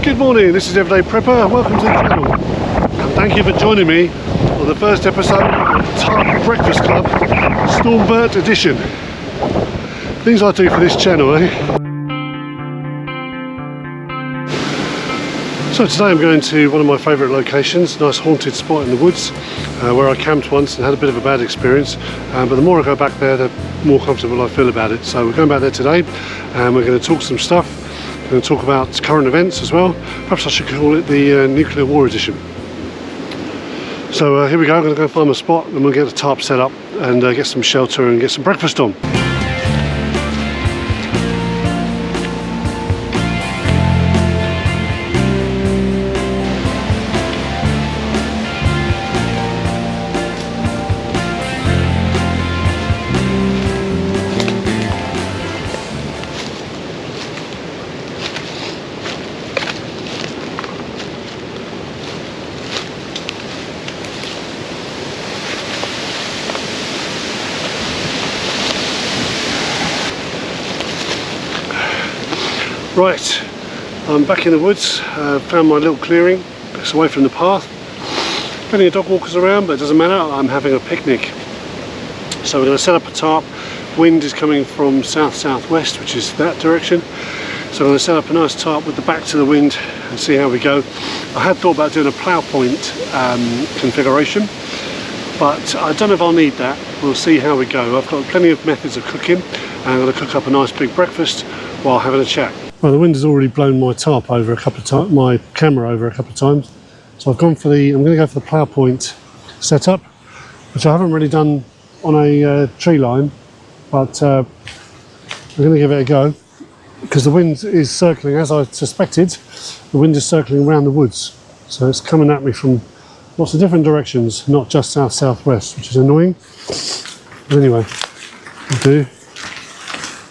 Good morning, this is Everyday Prepper. Welcome to the channel. And thank you for joining me on the first episode of Tarp Breakfast Club Storm Bert edition. Things I do for this channel, eh? So today I'm going to one of my favourite locations, nice haunted spot in the woods, where I camped once and had a bit of a bad experience. But the more I go back there, the more comfortable I feel about it. So we're going back there today and we're going to talk some stuff. We're going to talk about current events as well. Perhaps I should call it the nuclear war edition. So here we go, I'm going to go find my spot and we'll get the tarp set up and get some shelter and get some breakfast on. Right, I'm back in the woods, found my little clearing, it's away from the path. Plenty of dog walkers around, but it doesn't matter, I'm having a picnic. So we're going to set up a tarp. Wind is coming from south-southwest, which is that direction. So I'm going to set up a nice tarp with the back to the wind and see how we go. I had thought about doing a plough point configuration, but I don't know if I'll need that. We'll see how we go. I've got plenty of methods of cooking, and I'm going to cook up a nice big breakfast while having a chat. Well, the wind has already blown my tarp over a couple of times, my camera over a couple of times. So I'm going to go for the plough point setup, which I haven't really done on a tree line, but I'm going to give it a go because the wind is circling, as I suspected. The wind is circling around the woods, so it's coming at me from lots of different directions, not just south-southwest, which is annoying. But anyway, we'll do.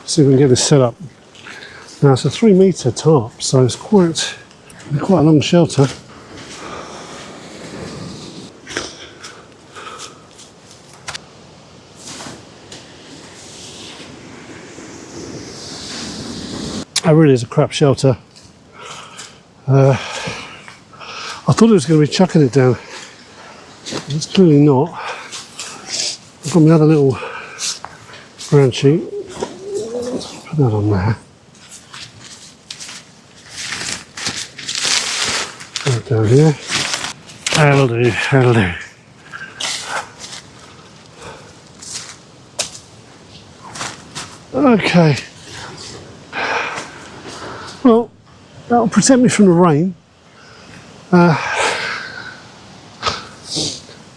See if we can get this set up. Now it's a 3-metre tarp, so it's quite a long shelter. It really is a crap shelter. I thought it was going to be chucking it down. It's clearly not. I've got my other little ground sheet. Let's put that on there. Down here. That'll do, that'll do. Okay. Well, that'll protect me from the rain.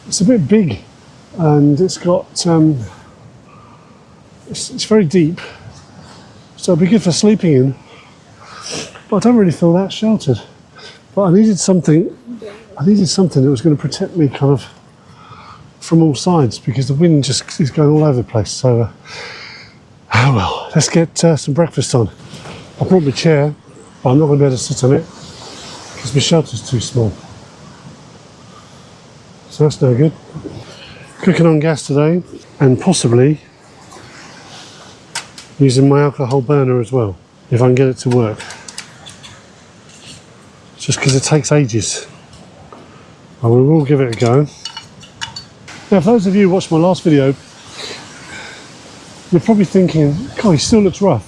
It's a bit big and it's got, it's very deep, so it'll be good for sleeping in, but I don't really feel that sheltered. But I needed something that was going to protect me kind of from all sides because the wind just is going all over the place. So, oh well, let's get some breakfast on. I brought my chair, but I'm not going to be able to sit on it because my shelter's too small. So that's no good. Cooking on gas today and possibly using my alcohol burner as well, if I can get it to work. Just because it takes ages. But we will give it a go. Now, for those of you who watched my last video, you're probably thinking, God, he still looks rough.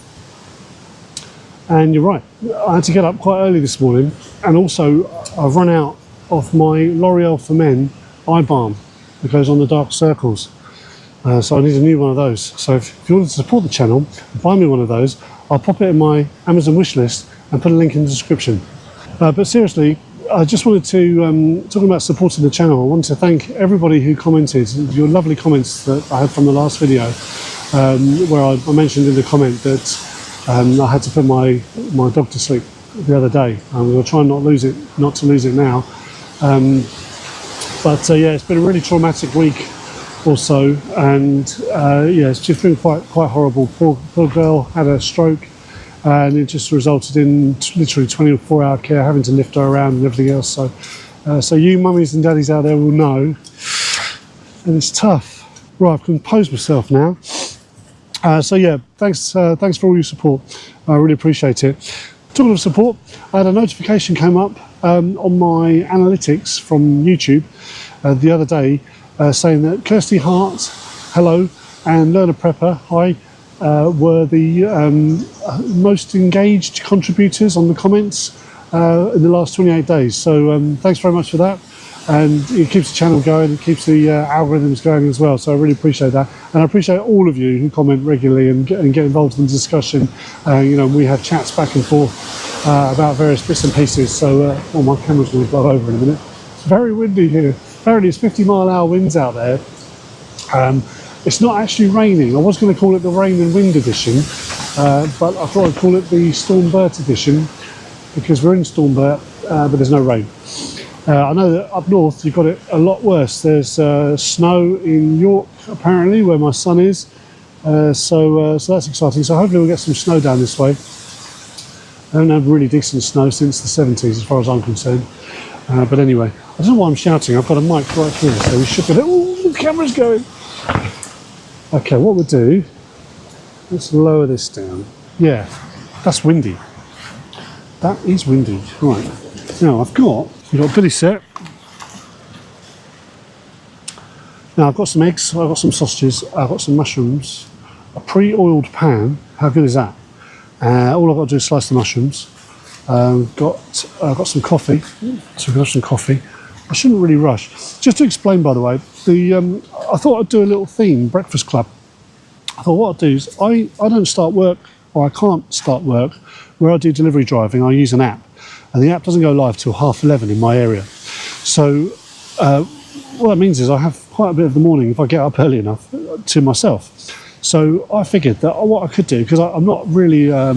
And you're right. I had to get up quite early this morning, and also I've run out of my L'Oreal for Men eye balm that goes on the dark circles. So I need a new one of those. So if you want to support the channel, buy me one of those. I'll pop it in my Amazon wish list and put a link in the description. But seriously, I just wanted to, talking about supporting the channel, I want to thank everybody who commented, your lovely comments that I had from the last video, where I mentioned in the comment that I had to put my dog to sleep the other day. I'm going to try and not to lose it now. Yeah, it's been a really traumatic week or so, and yeah, it's just been quite horrible. Poor girl had a stroke. And it just resulted in literally 24-hour care, having to lift her around and everything else. So you mummies and daddies out there will know, and it's tough. Right, I've composed myself now. So yeah, thanks for all your support. I really appreciate it. talking of support, I had a notification came up on my analytics from YouTube the other day saying that Kirsty Hart, hello, and Learner Prepper, hi, were the most engaged contributors on the comments in the last 28 days. So thanks very much for that. And it keeps the channel going, it keeps the algorithms going as well, so I really appreciate that. And I appreciate all of you who comment regularly and get involved in the discussion. You know, we have chats back and forth about various bits and pieces. So, oh, my camera's going to blow over in a minute. It's very windy here. Apparently it's 50-mile-an-hour winds out there. It's not actually raining. I was going to call it the rain and wind edition, but I thought I'd call it the Storm Bert edition, because we're in Storm Bert, but there's no rain. I know that up north you've got it a lot worse. There's snow in York apparently, where my son is, so that's exciting. So hopefully we'll get some snow down this way. I haven't had really decent snow since the 70s as far as I'm concerned. But anyway, I don't know why I'm shouting. I've got a mic right here, so we should be... Oh, the camera's going! Okay, what we'll do, let's lower this down. Yeah, that's windy. That is windy. Right, now we've got Billy set. Now I've got some eggs, I've got some sausages, I've got some mushrooms, a pre-oiled pan. How good is that? All I've got to do is slice the mushrooms. I've got some coffee, so we've got some coffee. I shouldn't really rush. Just to explain, by the way, I thought I'd do a little theme, Breakfast Club. I thought what I'll do is I don't start work, or I can't start work, where I do delivery driving. I use an app, and the app doesn't go live till 11:30 in my area. So what that means is I have quite a bit of the morning, if I get up early enough, to myself. So I figured that what I could do, because I'm not really, I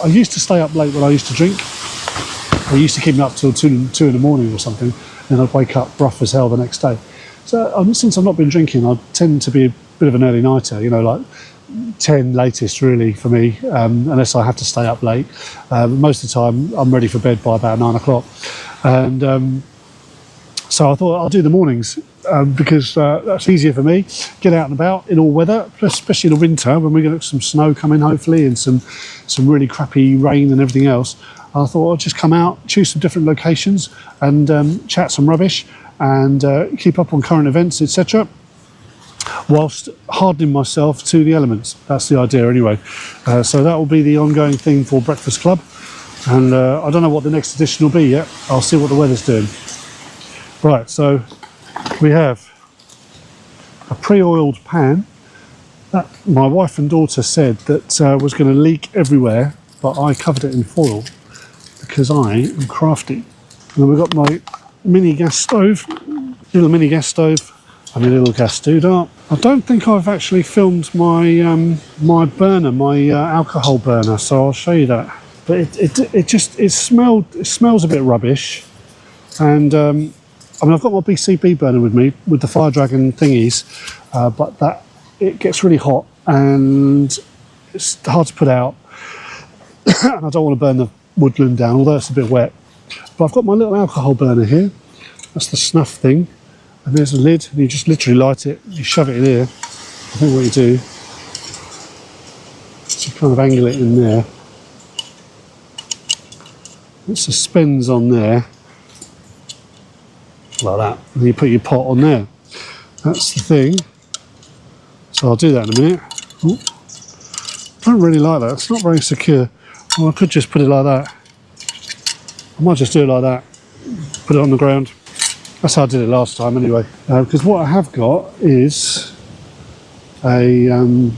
used to stay up late when I used to drink. I used to keep me up till 2 in the morning or something, and I'd wake up rough as hell the next day. So since I've not been drinking, I tend to be a bit of an early nighter, you know, like 10 latest really for me, unless I have to stay up late. Most of the time I'm ready for bed by about 9 o'clock. And so I thought I'll do the mornings because that's easier for me. Get out and about in all weather, especially in the winter when we get some snow coming hopefully, and some really crappy rain and everything else. I thought I'd just come out, choose some different locations and chat some rubbish and keep up on current events, etc., whilst hardening myself to the elements. That's the idea anyway. So that will be the ongoing thing for Breakfast Club. And I don't know what the next edition will be yet. I'll see what the weather's doing. Right, so we have a pre-oiled pan that my wife and daughter said that was going to leak everywhere, but I covered it in foil because I am crafty. And then we've got my mini gas stove, little mini gas stove, and a little gas doodah. I don't think I've actually filmed my my burner, my alcohol burner, so I'll show you that. But it smells a bit rubbish, and I mean I've got my BCB burner with me with the Fire Dragon thingies, but it gets really hot and it's hard to put out, and I don't want to burn the woodland down, although it's a bit wet. But I've got my little alcohol burner here. That's the snuff thing. And there's a lid, and you just literally light it, you shove it in here. I think what you do is you kind of angle it in there. It suspends on there, like that, and you put your pot on there. That's the thing. So I'll do that in a minute. Ooh. I don't really like that, it's not very secure. Well, I could just put it like that. I might just do it like that, put it on the ground. That's how I did it last time anyway. Because what I have got is I'm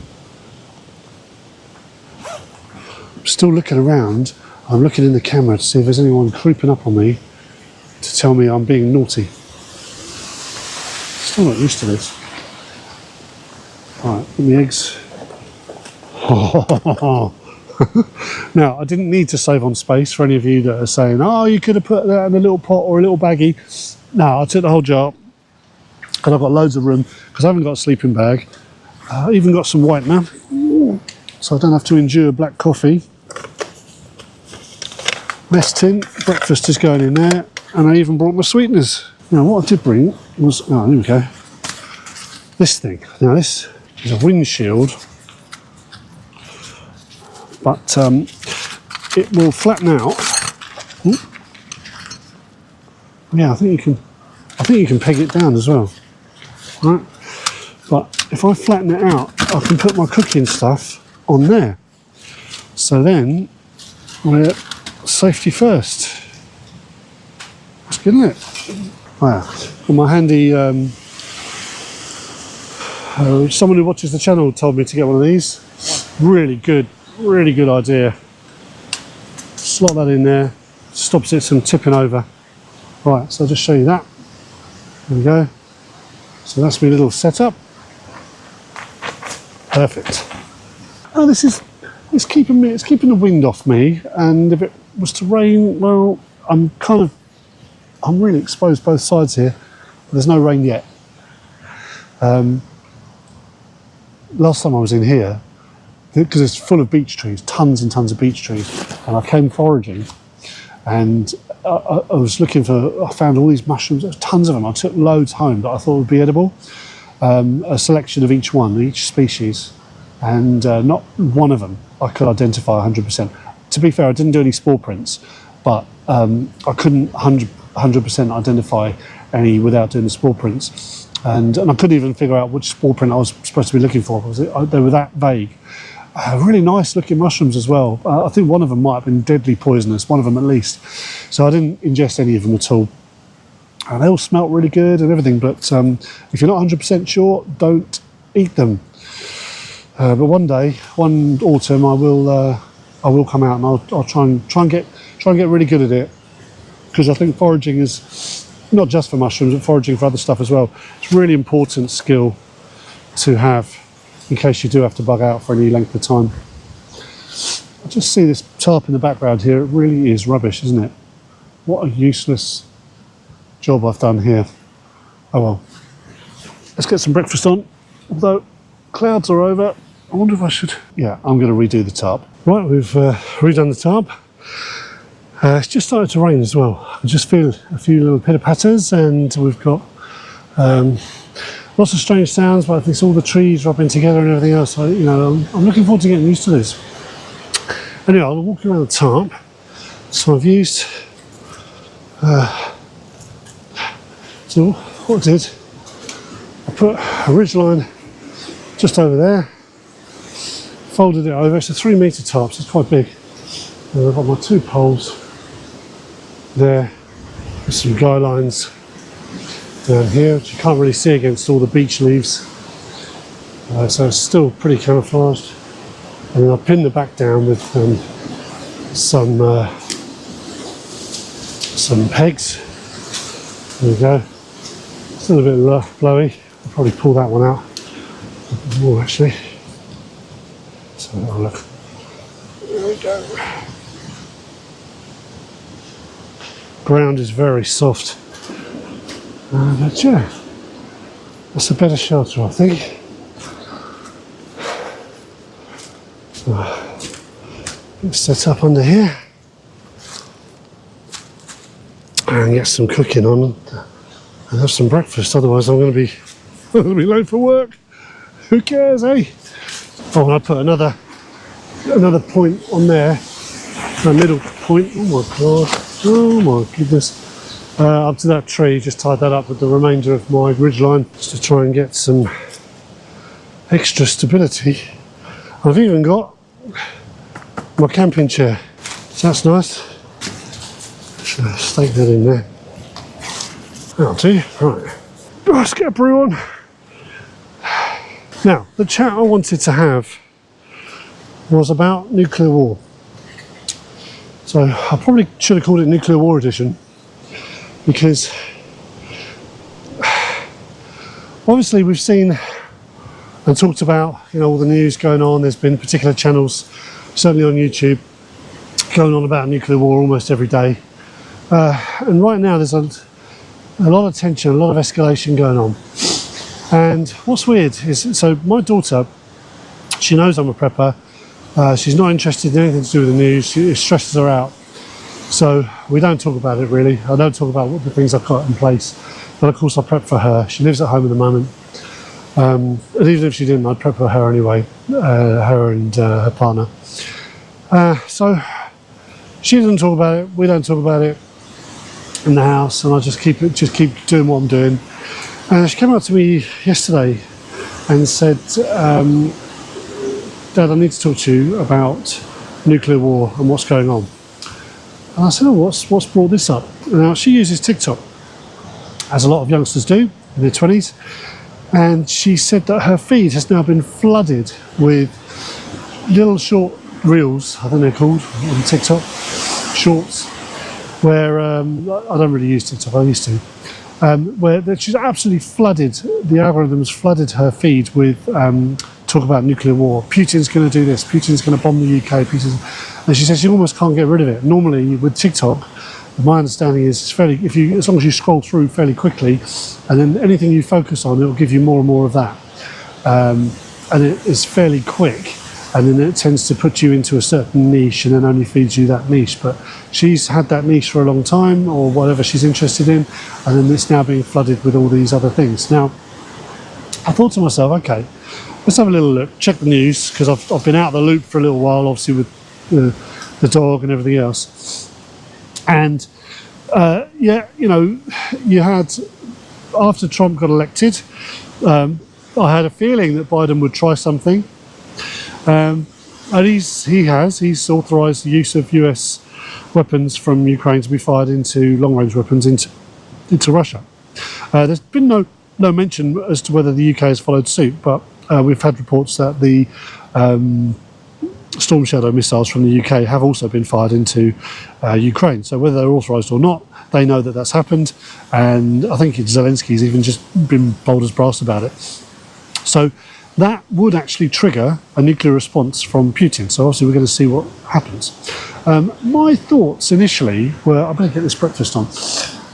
still looking around. I'm looking in the camera to see if there's anyone creeping up on me to tell me I'm being naughty. Still not used to this. Alright, put the eggs. Now, I didn't need to save on space for any of you that are saying, oh, you could have put that in a little pot or a little baggie. No, I took the whole jar because I've got loads of room because I haven't got a sleeping bag. I even got some whitener, so I don't have to endure black coffee. Mess tin, breakfast is going in there, and I even brought my sweeteners. Now, what I did bring was, oh, here we go, this thing. Now, this is a windshield, but it will flatten out. Ooh. Yeah, I think you can peg it down as well. Right? But if I flatten it out, I can put my cooking stuff on there. So then we're safety first. That's good, isn't it? Wow. Got my handy, someone who watches the channel told me to get one of these. Really good idea. Slot that in there, stops it from tipping over. Right, so I'll just show you that. There we go. So that's my little setup. Perfect. Oh, it's keeping the wind off me, and if it was to rain, well, I'm really exposed both sides here. There's no rain yet. Last time I was in here, because it's full of beech trees, tons and tons of beech trees, and I came foraging, and I was looking for, I found all these mushrooms, tons of them. I took loads home that I thought would be edible, a selection of each one, each species, and not one of them I could identify 100%. To be fair, I didn't do any spore prints, but I couldn't 100% identify any without doing the spore prints, and I couldn't even figure out which spore print I was supposed to be looking for because they were that vague. Really nice looking mushrooms as well. I think one of them might have been deadly poisonous, one of them at least. So I didn't ingest any of them at all. They all smelt really good and everything, but if you're not 100% sure, don't eat them. But one day, one autumn, I will come out and I'll try and get really good at it, because I think foraging is not just for mushrooms, but foraging for other stuff as well. It's a really important skill to have in case you do have to bug out for any length of time. I just see this tarp in the background here. It really is rubbish, isn't it? What a useless job I've done here. Oh well. Let's get some breakfast on. Although clouds are over, I wonder if I should... Yeah, I'm going to redo the tarp. Right, we've redone the tarp. It's just started to rain as well. I just feel a few little pitter-patters, and we've got lots of strange sounds, but I think it's all the trees rubbing together and everything else. So, you know, I'm looking forward to getting used to this. Anyway, I'll walk around the tarp. So I've used... so what I did, I put a ridge line just over there, folded it over. It's a 3 metre tarp, so it's quite big. And I've got my 2 poles there with some guy lines down here, which you can't really see against all the beech leaves. So it's still pretty camouflaged. And then I pinned the back down with some pegs. There we go. Still a bit blowy. I'll probably pull that one out more actually. So have a look. There we go. Ground is very soft. But yeah, that's a better shelter, I think. So let's set up under here and get some cooking on and have some breakfast. Otherwise, I'm going to be late for work. Who cares, eh? Oh, and I put another point on there, a middle point. Oh my god! Oh my goodness! Up to that tree, just tied that up with the remainder of my ridgeline, just to try and get some extra stability. I've even got my camping chair, so that's nice. Should I stake that in there? That'll do. Right, let's get a brew on. Now, the chat I wanted to have was about nuclear war. So I probably should have called it Nuclear War Edition, because obviously we've seen and talked about, you know, all the news going on. There's been particular channels, certainly on YouTube, going on about nuclear war almost every day. And right now there's a lot of tension, a lot of escalation going on. And what's weird is, so my daughter, she knows I'm a prepper. She's not interested in anything to do with the news. It stresses her out. So we don't talk about it really. I don't talk about what the things I've got in place. But of course I prep for her. She lives at home at the moment. And even if she didn't, I'd prep for her anyway, her and her partner. So She doesn't talk about it. We don't talk about it in the house, and I just keep doing what I'm doing. And she came up to me yesterday and said, Dad, I need to talk to you about nuclear war and what's going on. And I said, oh, what's brought this up? Now, she uses TikTok, as a lot of youngsters do in their 20s. And she said that her feed has now been flooded with little short reels, I think they're called, on TikTok, shorts, where, I don't really use TikTok, I used to, where she's absolutely flooded, the algorithms flooded her feed with talk about nuclear war. Putin's going to do this, Putin's going to bomb the UK, and she says she almost can't get rid of it. Normally with TikTok, my understanding is it's fairly, as long as you scroll through fairly quickly, and then anything you focus on, it will give you more and more of that. And it is fairly quick, and then it tends to put you into a certain niche and then only feeds you that niche. But she's had that niche for a long time, or whatever she's interested in, and then it's now being flooded with all these other things. Now, I thought to myself, okay, let's have a little look, check the news, because I've been out of the loop for a little while, obviously with the dog and everything else. And yeah, you know, you had, after Trump got elected, I had a feeling that Biden would try something. And he's authorised the use of US weapons from Ukraine to be fired into long-range weapons into Russia. There's been no mention as to whether the UK has followed suit, but we've had reports that the Storm Shadow missiles from the UK have also been fired into Ukraine. So whether they're authorised or not, they know that that's happened, and I think Zelensky's even just been bold as brass about it. So that would actually trigger a nuclear response from Putin. So obviously we're going to see what happens. My thoughts initially were, I better get this breakfast on.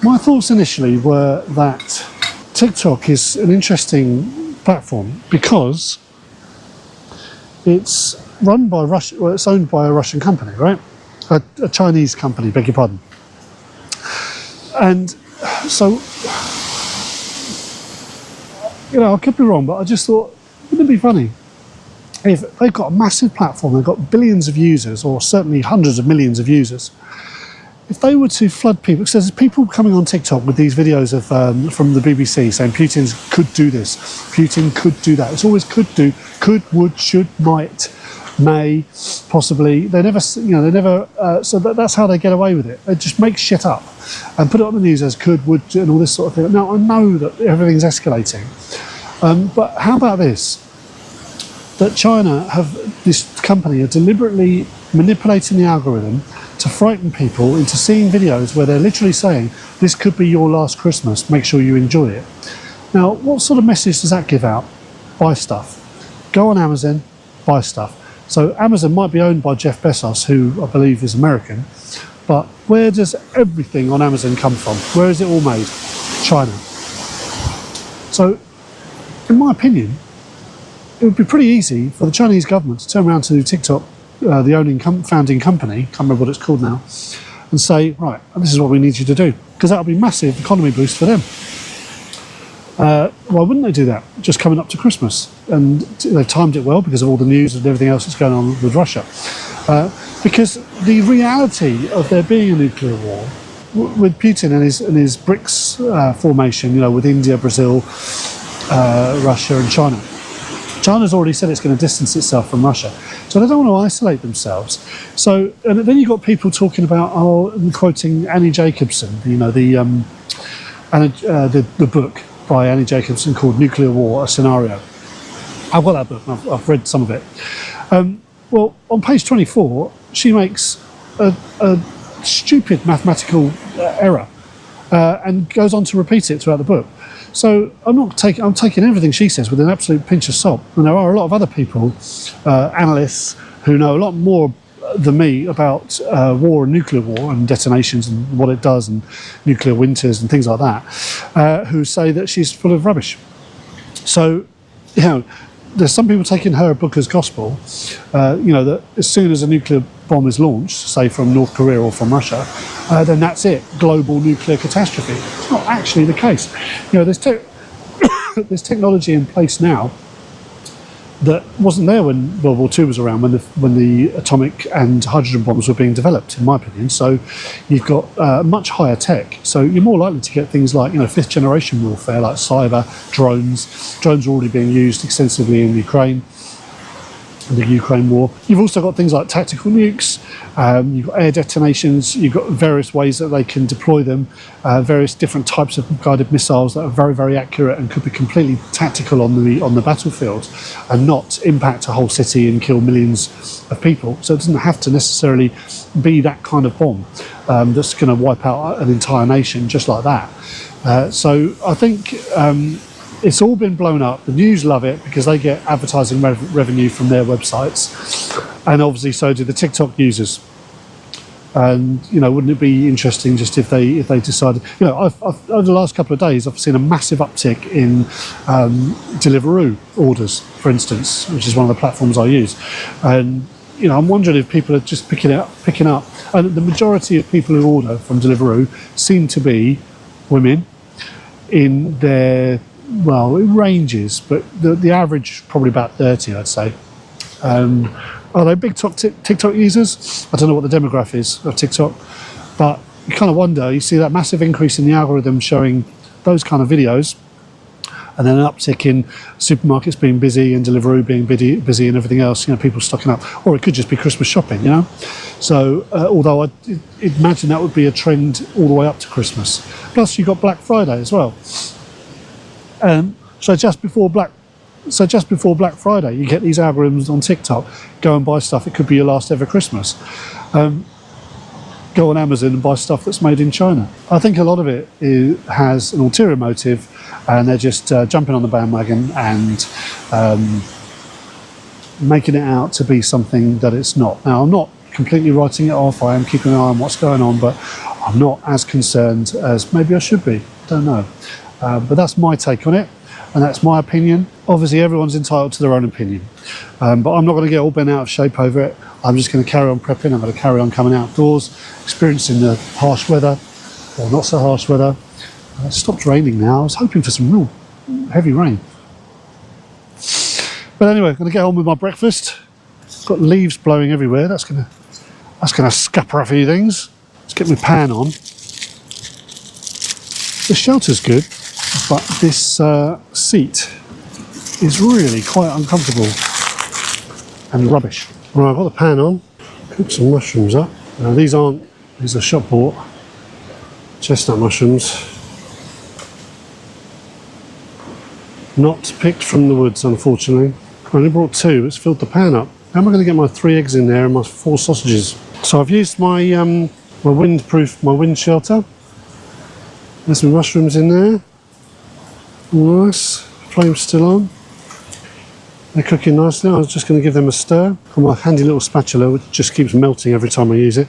My thoughts initially were that TikTok is an interesting platform because it's run by Russia. Well, it's owned by a Russian company, right? A Chinese company, beg your pardon. And so, you know, I could be wrong, but I just thought, wouldn't it be funny if they've got a massive platform, they've got billions of users, or certainly hundreds of millions of users, if they were to flood people, because there's people coming on TikTok with these videos of from the BBC saying Putin could do this, Putin could do that. It's always could do, could, would, should, might, may, possibly. They never, you know, they never. So that's how they get away with it. They just make shit up and put it on the news as could, would, and all this sort of thing. Now I know that everything's escalating, but how about this? That China this company are deliberately manipulating the algorithm to frighten people into seeing videos where they're literally saying, this could be your last Christmas, make sure you enjoy it. Now, what sort of message does that give out? Buy stuff. Go on Amazon, buy stuff. So Amazon might be owned by Jeff Bezos, who I believe is American, but where does everything on Amazon come from? Where is it all made? China. So, in my opinion, it would be pretty easy for the Chinese government to turn around to TikTok, the founding company, can't remember what it's called now, and say, right, this is what we need you to do, because that would be a massive economy boost for them. Why wouldn't they do that? Just coming up to Christmas, and they've timed it well because of all the news and everything else that's going on with Russia. Because the reality of there being a nuclear war with Putin and his BRICS formation, you know, with India, Brazil, Russia, and China. China's already said it's going to distance itself from Russia, so they don't want to isolate themselves. So, and then you've got people talking about, quoting Annie Jacobsen, you know, the book by Annie Jacobsen called Nuclear War, A Scenario. I've got that book, and I've read some of it. Well, on page 24, she makes a stupid mathematical error and goes on to repeat it throughout the book. So I'm taking everything she says with an absolute pinch of salt. And there are a lot of other people, analysts, who know a lot more than me about war and nuclear war and detonations and what it does and nuclear winters and things like that, who say that she's full of rubbish. So, you know, there's some people taking her book as gospel, you know, that as soon as a nuclear bomb is launched, say from North Korea or from Russia, then that's it, global nuclear catastrophe. It's not actually the case. You know, there's technology in place now that wasn't there when World War II was around, when the atomic and hydrogen bombs were being developed, in my opinion. So you've got much higher tech. So you're more likely to get things like, fifth generation warfare, like cyber, drones. Drones are already being used extensively in Ukraine, in the Ukraine war. You've also got things like tactical nukes, you've got air detonations, you've got various ways that they can deploy them, various different types of guided missiles that are very, very accurate and could be completely tactical on the battlefield and not impact a whole city and kill millions of people. So it doesn't have to necessarily be that kind of bomb that's going to wipe out an entire nation just like that. So I think it's all been blown up. The news love it because they get advertising revenue from their websites, and obviously so do the TikTok users. And wouldn't it be interesting just if they decided? I've over the last couple of days, I've seen a massive uptick in Deliveroo orders, for instance, which is one of the platforms I use. And I'm wondering if people are just picking up. And the majority of people who order from Deliveroo seem to be women in their, well, it ranges, but the average probably about 30, I'd say. Are they big TikTok users? I don't know what the demographic is of TikTok, but you kind of wonder. You see that massive increase in the algorithm showing those kind of videos, and then an uptick in supermarkets being busy and Deliveroo being busy and everything else. People stocking up, or it could just be Christmas shopping. So although I'd imagine that would be a trend all the way up to Christmas. Plus, you've got Black Friday as well. So just before Black Friday, you get these algorithms on TikTok. Go and buy stuff. It could be your last ever Christmas. Go on Amazon and buy stuff that's made in China. I think a lot of it has an ulterior motive, and they're just jumping on the bandwagon and making it out to be something that it's not. Now, I'm not completely writing it off. I am keeping an eye on what's going on, but I'm not as concerned as maybe I should be. Don't know. But that's my take on it, and that's my opinion. Obviously, everyone's entitled to their own opinion, but I'm not going to get all bent out of shape over it. I'm just going to carry on prepping. I'm going to carry on coming outdoors, experiencing the harsh weather, or not so harsh weather. It stopped raining now. I was hoping for some real heavy rain. But anyway, I'm going to get on with my breakfast. Got leaves blowing everywhere. That's going to scupper a few things. Let's get my pan on. The shelter's good, but this seat is really quite uncomfortable and rubbish. Right, I've got the pan on, cook some mushrooms up. Now these are shop bought chestnut mushrooms. Not picked from the woods, unfortunately. I only brought 2, it's filled the pan up. How am I going to get my 3 eggs in there and my 4 sausages? So I've used my wind shelter. There's some mushrooms in there. Nice. Flame's still on. They're cooking nicely. I was just going to give them a stir. Got my handy little spatula, which just keeps melting every time I use it.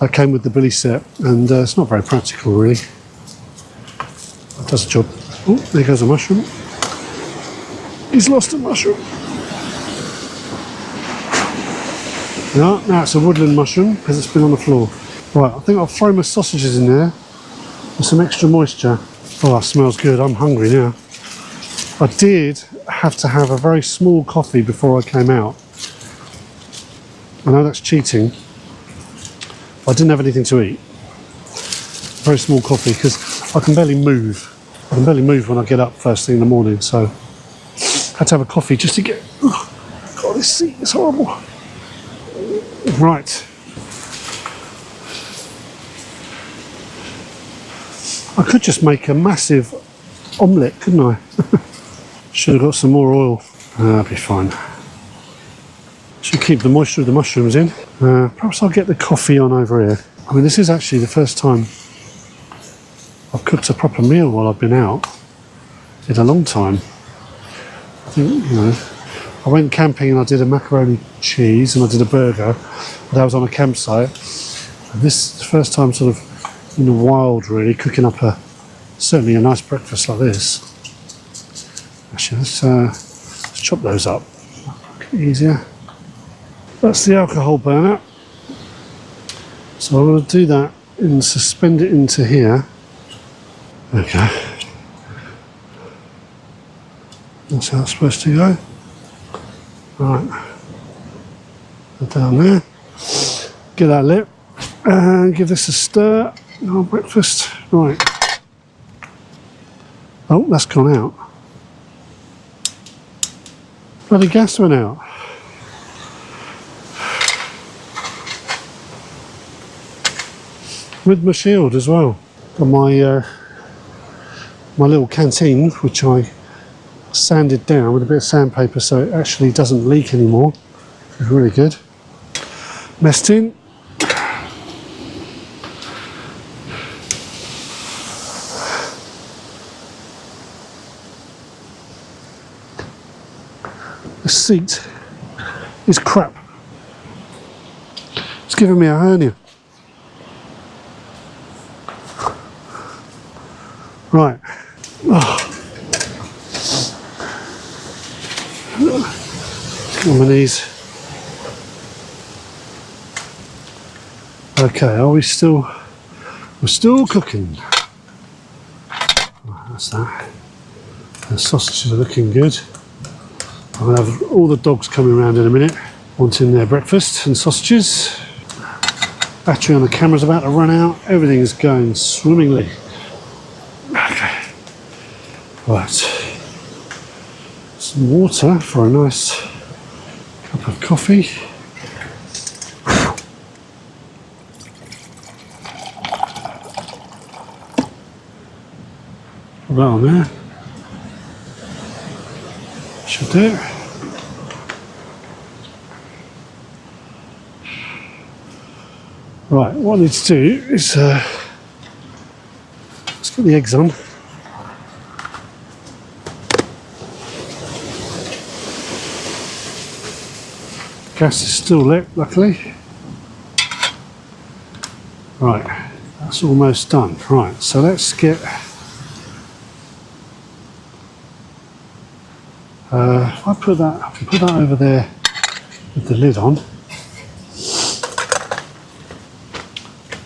That came with the billy set, and it's not very practical, really. It does the job. Oh, there goes a mushroom. He's lost a mushroom. No, now it's a woodland mushroom because it's been on the floor. Right, I think I'll throw my sausages in there with some extra moisture. Oh, that smells good. I'm hungry now. I did have to have a very small coffee before I came out. I know that's cheating, but I didn't have anything to eat. Very small coffee because I can barely move. I can barely move when I get up first thing in the morning, so I had to have a coffee just to get... Oh, God, this seat is horrible. Right. I could just make a massive omelette, couldn't I? Should have got some more oil. That'll be fine. Should keep the moisture of the mushrooms in. Perhaps I'll get the coffee on over here. I mean, this is actually the first time I've cooked a proper meal while I've been out in a long time. I think, I went camping and I did a macaroni cheese and I did a burger, but I was on a campsite. And this is the first time sort of in the wild, really, cooking up certainly a nice breakfast like this. Actually, let's chop those up. Easier. That's the alcohol burner. So I'm going to do that and suspend it into here. Okay. That's how it's supposed to go. Right, put down there, get that lit, and give this a stir. Our breakfast, right. Oh, that's gone out. Bloody gas went out. With my shield as well. Got my my little canteen, which I sanded down with a bit of sandpaper so it actually doesn't leak anymore. It's really good. Mess tin. The seat is crap. It's giving me a hernia. Right. Oh. On my knees. Okay, are we still? We're still cooking. Right, that's that. The sausages are looking good. I'm gonna have all the dogs coming around in a minute, wanting their breakfast and sausages. Battery on the camera's about to run out. Everything is going swimmingly. Okay. Right. Some water for a nice cup of coffee. Put that on there. Should do. Right, what I need to do is let's get the eggs on. Gas is still lit, luckily. Right, that's almost done. Right, so let's get if I put that, I can put that over there with the lid on,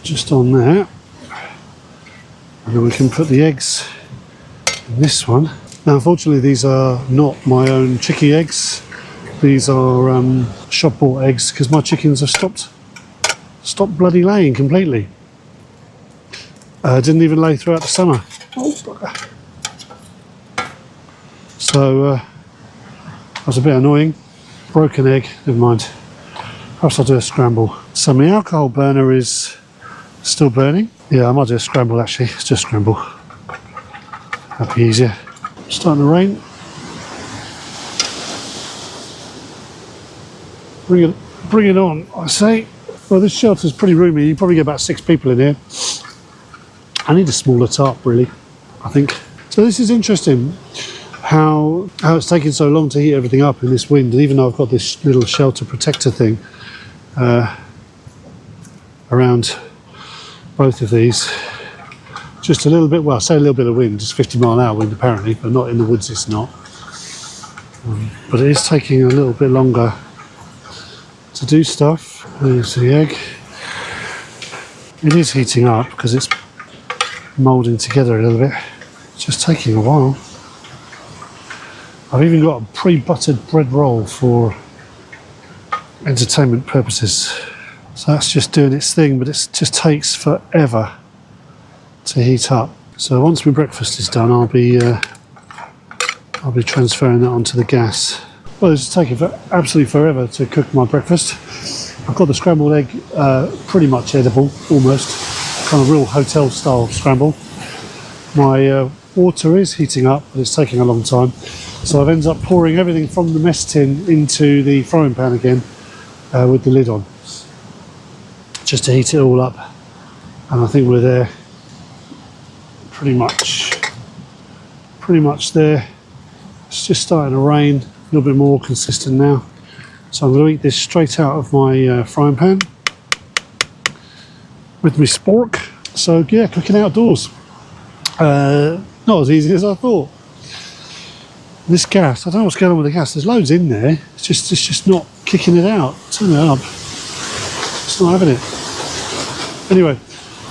just on there, and then we can put the eggs in this one. Now, unfortunately, these are not my own chickie eggs. These are shop bought eggs because my chickens have stopped bloody laying completely. Didn't even lay throughout the summer. Oh, bugger. So that was a bit annoying. Broken egg, never mind. Perhaps I'll do a scramble. So my alcohol burner is still burning. Yeah, I might do a scramble actually. Let's do a scramble. That'd be easier. Starting to rain. Bring it on, I say. Well, this shelter's pretty roomy. You probably get about 6 people in here. I need a smaller tarp, really, I think. So this is interesting, how it's taking so long to heat everything up in this wind. And even though I've got this little shelter protector thing around both of these, just a little bit, well, I say a little bit of wind, just 50-mile-an-hour wind apparently, but not in the woods, it's not. But it is taking a little bit longer to do stuff. There's the egg. It is heating up because it's moulding together a little bit. It's just taking a while. I've even got a pre-buttered bread roll for entertainment purposes. So that's just doing its thing, but it just takes forever to heat up. So once my breakfast is done, I'll be transferring that onto the gas. Well, it's taking absolutely forever to cook my breakfast. I've got the scrambled egg pretty much edible, almost. Kind of real hotel style scramble. My water is heating up, but it's taking a long time. So I've ended up pouring everything from the mess tin into the frying pan again with the lid on. Just to heat it all up. And I think we're there. Pretty much there. It's just starting to rain. A little bit more consistent now. So I'm going to eat this straight out of my frying pan with my spork. So yeah, cooking outdoors. Not as easy as I thought. This gas, I don't know what's going on with the gas. There's loads in there. It's just not kicking it out. Turn it up. It's not having it. Anyway,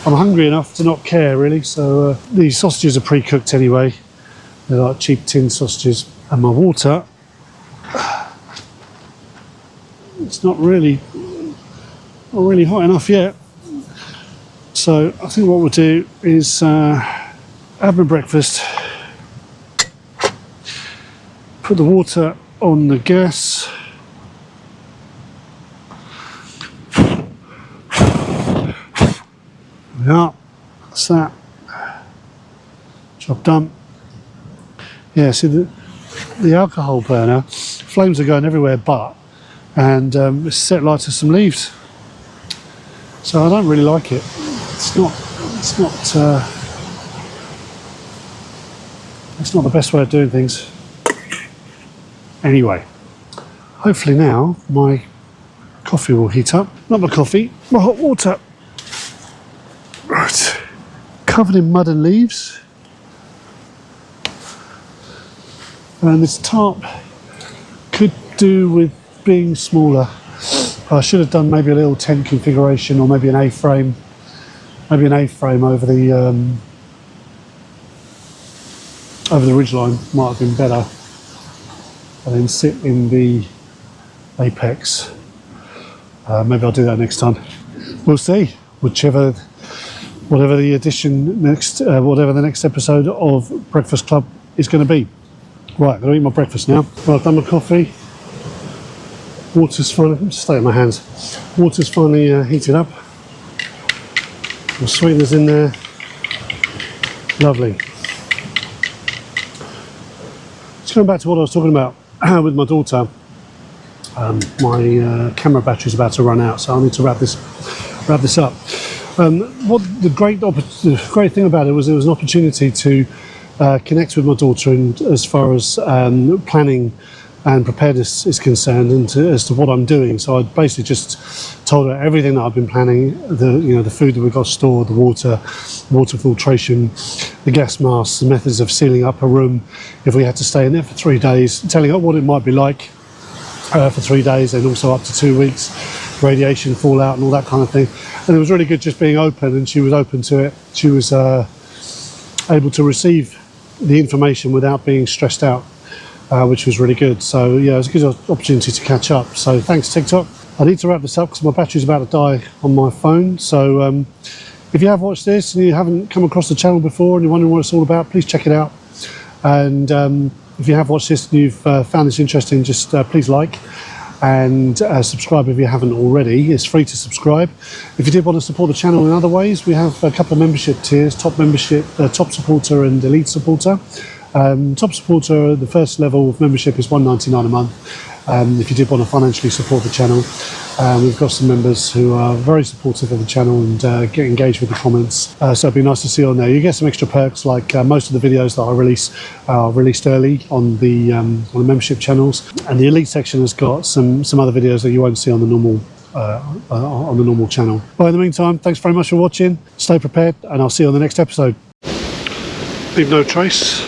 I'm hungry enough to not care really. So these sausages are pre-cooked anyway. They're like cheap tin sausages. And my water it's not really hot enough yet. So I think what we'll do is have my breakfast, put the water on the gas, yeah, that's that, job done. Yeah, see the alcohol burner, flames are going everywhere but, and it's set light to some leaves, so I don't really like it. It's not the best way of doing things. Anyway, hopefully now my coffee will heat up. Not my coffee, my hot water. Right, covered in mud and leaves. And this tarp could do with being smaller. I should have done maybe a little tent configuration, or maybe an A-frame. Maybe an A-frame over the ridgeline might have been better, and then sit in the apex. Maybe I'll do that next time. We'll see. Whatever the addition next, whatever the next episode of Breakfast Club is going to be. Right, I'm going to eat my breakfast now. Well, I've done my coffee. Water's finally, stay in my hands. Water's finally heated up. The sweetener's in there. Lovely. Just going back to what I was talking about with my daughter. My camera battery's about to run out, so I need to wrap this up. What the great thing about it was an opportunity to connect with my daughter, and as far as planning and preparedness is concerned, and as to what I'm doing. So I basically just told her everything that I've been planning, the food that we've got stored, the water filtration, the gas masks, the methods of sealing up a room if we had to stay in there for 3 days, telling her what it might be like for 3 days, and also up to 2 weeks, radiation fallout and all that kind of thing. And it was really good just being open, and she was open to it. She was able to receive the information without being stressed out, which was really good. So yeah, it was a good opportunity to catch up. So thanks, TikTok. I need to wrap this up because my battery's about to die on my phone. So if you have watched this and you haven't come across the channel before and you're wondering what it's all about, please check it out. And if you have watched this and you've found this interesting, just please like and subscribe if you haven't already. It's free to subscribe. If you did want to support the channel in other ways, we have a couple of membership tiers: top membership, top supporter and elite supporter. Top supporter, the first level of membership is $1.99 a month. If you did want to financially support the channel, we've got some members who are very supportive of the channel and get engaged with the comments. So it'd be nice to see you on there. You get some extra perks, like most of the videos that I release are released early on the membership channels, and the elite section has got some other videos that you won't see on the normal channel. But in the meantime, thanks very much for watching. Stay prepared, and I'll see you on the next episode. Leave no trace.